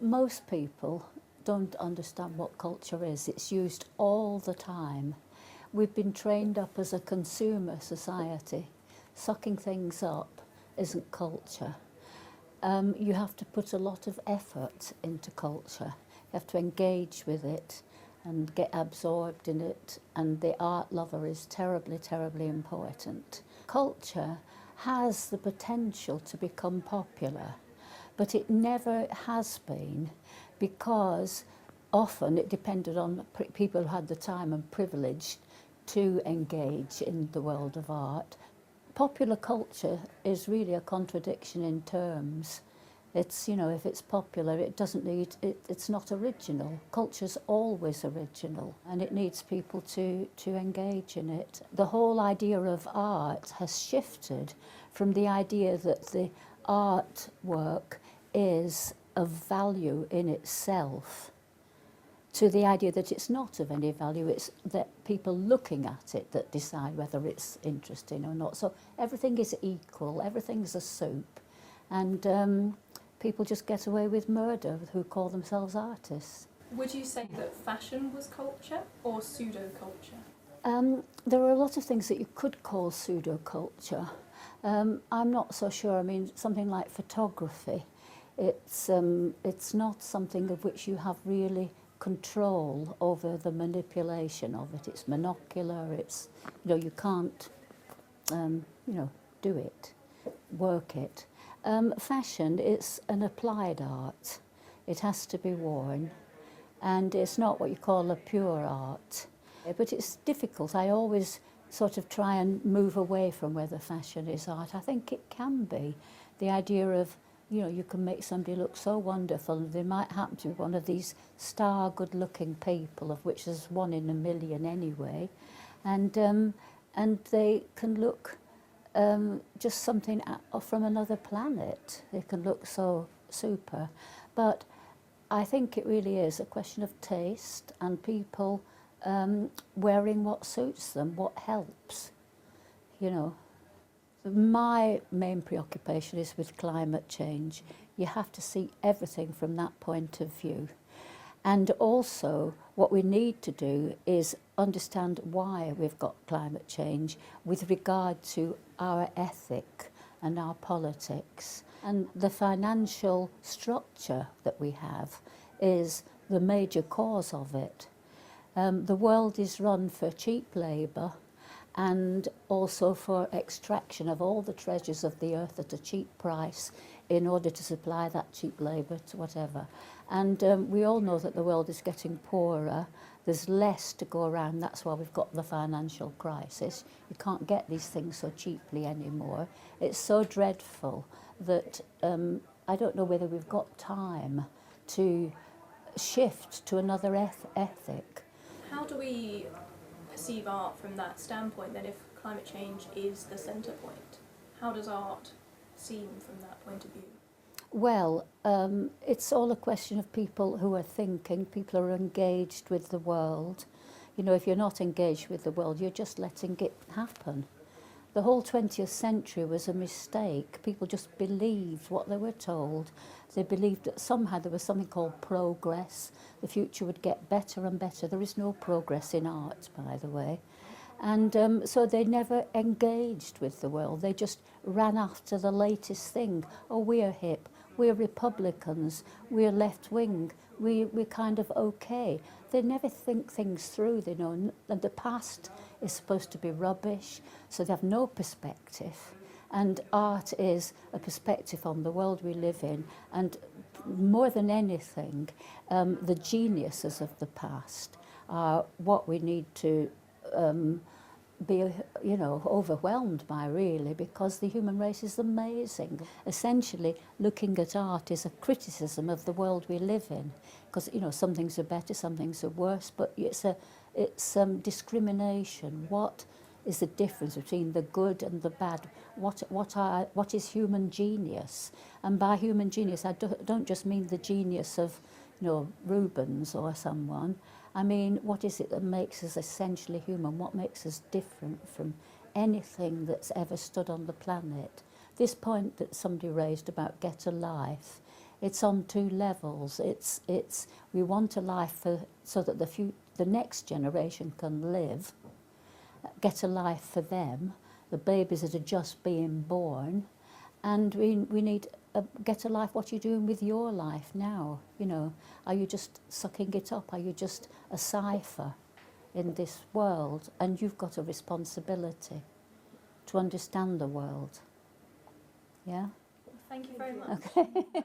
Most people don't understand what culture is. It's used all the time. We've been trained up as a consumer society. Sucking things up isn't culture. You have to put a lot of effort into culture. You have to engage with it and get absorbed in it, and the art lover is terribly, terribly important. Culture has the potential to become popular, but it never has been, because often it depended on people who had the time and privilege to engage in the world of art. Popular culture is really a contradiction in terms. It's, you know, if it's popular, it doesn't need, it's not original. Culture's always original, and it needs people to engage in it. The whole idea of art has shifted from the idea that the artwork is of value in itself to the idea that it's not of any value. It's that people looking at it that decide whether it's interesting or not. So everything is equal, everything's a soup, and people just get away with murder who call themselves artists. Would you say that fashion was culture or pseudo-culture? There are a lot of things that you could call pseudo-culture. I'm not so sure. I mean, something like photography, it's not something of which you have really control over the manipulation of it. It's monocular, it's, you know, you can't, do it, work it. Fashion is an applied art. It has to be worn, and it's not what you call a pure art. But it's difficult. I always sort of try and move away from whether fashion is art. I think it can be. The idea of, you can make somebody look so wonderful, and they might happen to be one of these star good-looking people, of which there's 1 in a million anyway, and they can look just something from another planet. They can look so super. But I think it really is a question of taste and people wearing what suits them, what helps, My main preoccupation is with climate change. You have to see everything from that point of view. And also, what we need to do is understand why we've got climate change with regard to our ethic and our politics. And the financial structure that we have is the major cause of it. The world is run for cheap labour and also for extraction of all the treasures of the earth at a cheap price in order to supply that cheap labour to whatever. And we all know that the world is getting poorer. There's less to go around. That's why we've got the financial crisis. You can't get these things so cheaply anymore. It's so dreadful that I don't know whether we've got time to shift to another ethic. How do we perceive art from that standpoint then, if climate change is the centre point? How does art seem from that point of view? Well, it's all a question of people who are thinking, people who are engaged with the world. If you're not engaged with the world, you're just letting it happen. The whole 20th century was a mistake. People just believed what they were told. They believed that somehow there was something called progress. The future would get better and better. There is no progress in art, by the way. And so they never engaged with the world. They just ran after the latest thing. Oh, we're hip. We're Republicans. We're left-wing. We're kind of okay. They never think things through, and the past is supposed to be rubbish, so they have no perspective. And art is a perspective on the world we live in, and more than anything, the geniuses of the past are what we need to be, overwhelmed by, really, because the human race is amazing. Essentially, looking at art is a criticism of the world we live in, because, some things are better, some things are worse, but it's discrimination. What is the difference between the good and the bad? What is human genius? And by human genius, I don't just mean the genius of, Rubens or someone. I mean, what is it that makes us essentially human? What makes us different from anything that's ever stood on the planet? This point that somebody raised about get a life It's on two levels. It's we want a life so that the next generation can live, get a life for them, the babies that are just being born, and we need get a life. What are you doing with your life now? You know, are you just sucking it up? Are you just a cipher in this world? And you've got a responsibility to understand the world. Yeah? Thank you very much. Okay.